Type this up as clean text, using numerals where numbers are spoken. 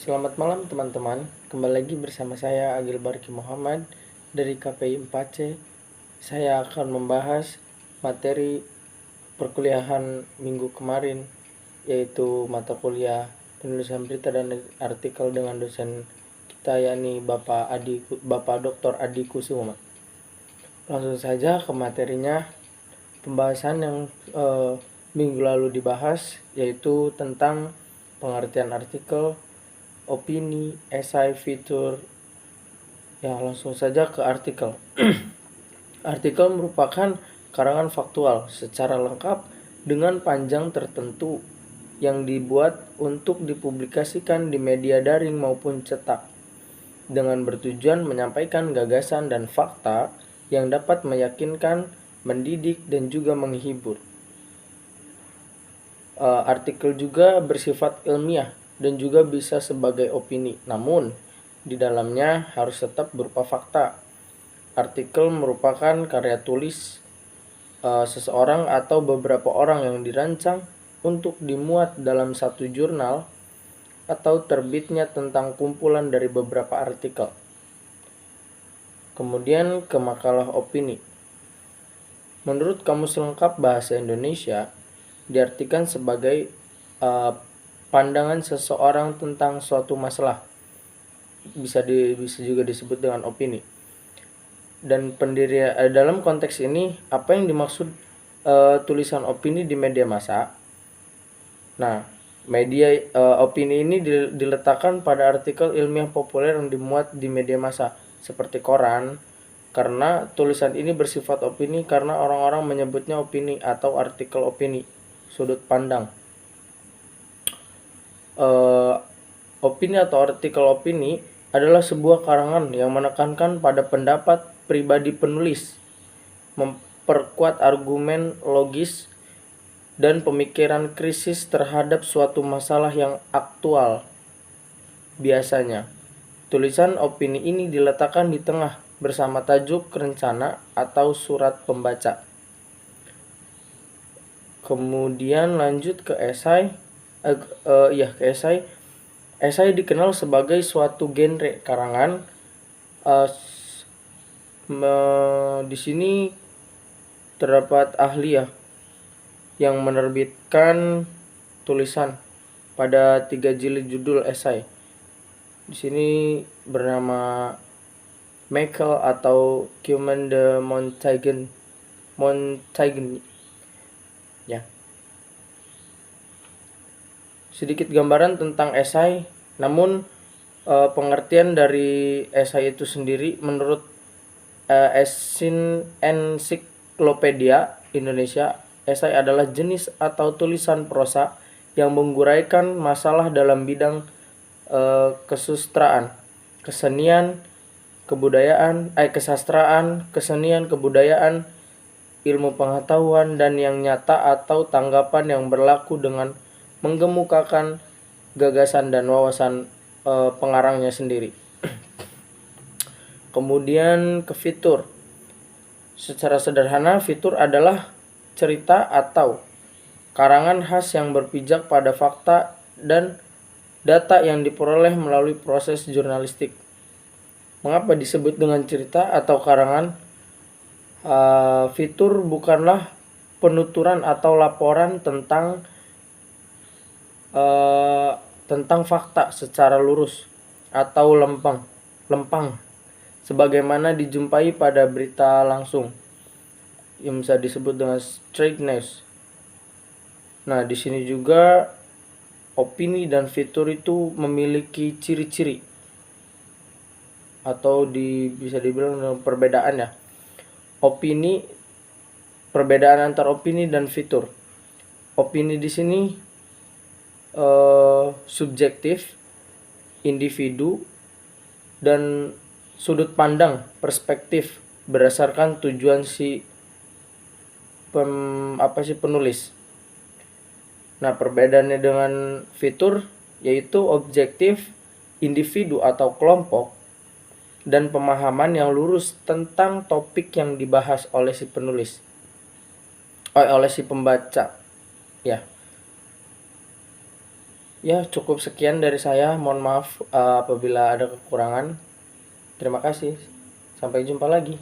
Selamat malam teman-teman, kembali lagi bersama saya Agil Barki Muhammad dari KPI 4C. Saya akan membahas materi perkuliahan minggu kemarin, yaitu mata kuliah penulisan berita dan artikel dengan dosen kita, yakni Bapak Dr. Adi Kusuma. Langsung saja ke materinya. Pembahasan yang minggu lalu dibahas yaitu tentang pengertian artikel, opini, esai, fitur. Ya, langsung saja ke artikel. Artikel merupakan karangan faktual secara lengkap dengan panjang tertentu yang dibuat untuk dipublikasikan di media daring maupun cetak, dengan bertujuan menyampaikan gagasan dan fakta yang dapat meyakinkan, mendidik, dan juga menghibur. Artikel juga bersifat ilmiah dan juga bisa sebagai opini, namun di dalamnya harus tetap berupa fakta. Artikel merupakan karya tulis seseorang atau beberapa orang yang dirancang untuk dimuat dalam satu jurnal atau terbitnya tentang kumpulan dari beberapa artikel. Kemudian ke makalah opini. Menurut Kamus Lengkap Bahasa Indonesia, diartikan sebagai pandangan seseorang tentang suatu masalah. Bisa juga disebut dengan opini. Dan dalam konteks ini, apa yang dimaksud tulisan opini di media massa? Nah, media opini ini diletakkan pada artikel ilmiah populer yang dimuat di media massa seperti koran, karena tulisan ini bersifat opini karena orang-orang menyebutnya opini atau artikel opini, sudut pandang. Opini atau artikel opini adalah sebuah karangan yang menekankan pada pendapat pribadi penulis, memperkuat argumen logis dan pemikiran kritis terhadap suatu masalah yang aktual. Biasanya, tulisan opini ini diletakkan di tengah bersama tajuk rencana atau surat pembaca. Kemudian lanjut ke esai. Esai dikenal sebagai suatu genre karangan. Di sini terdapat ahli yang menerbitkan tulisan pada 3 jilid judul esai. Di sini bernama Michael atau Cuman de Montaigne. Ya. Sedikit gambaran tentang esai, namun pengertian dari esai itu sendiri menurut Ensiklopedia Indonesia, esai adalah jenis atau tulisan prosa yang menguraikan masalah dalam bidang kesusastraan, kesenian, kebudayaan, ilmu pengetahuan, dan yang nyata atau tanggapan yang berlaku dengan menggemukakan gagasan dan wawasan pengarangnya sendiri. Kemudian ke fitur. Secara sederhana, fitur adalah cerita atau karangan khas yang berpijak pada fakta dan data yang diperoleh melalui proses jurnalistik. Mengapa disebut dengan cerita atau karangan? Fitur bukanlah penuturan atau laporan tentang fakta secara lurus atau lempang sebagaimana dijumpai pada berita langsung yang bisa disebut dengan straight news. Nah, di sini juga opini dan fitur itu memiliki ciri-ciri atau bisa dibilang perbedaan ya. Perbedaan antara opini dan fitur. Opini di sini subjektif, individu, dan sudut pandang, perspektif berdasarkan tujuan penulis. Nah, perbedaannya dengan fitur yaitu objektif, individu atau kelompok, dan pemahaman yang lurus tentang topik yang dibahas oleh si penulis, oleh si pembaca. Ya. Ya, cukup sekian dari saya. Mohon maaf apabila ada kekurangan. Terima kasih. Sampai jumpa lagi.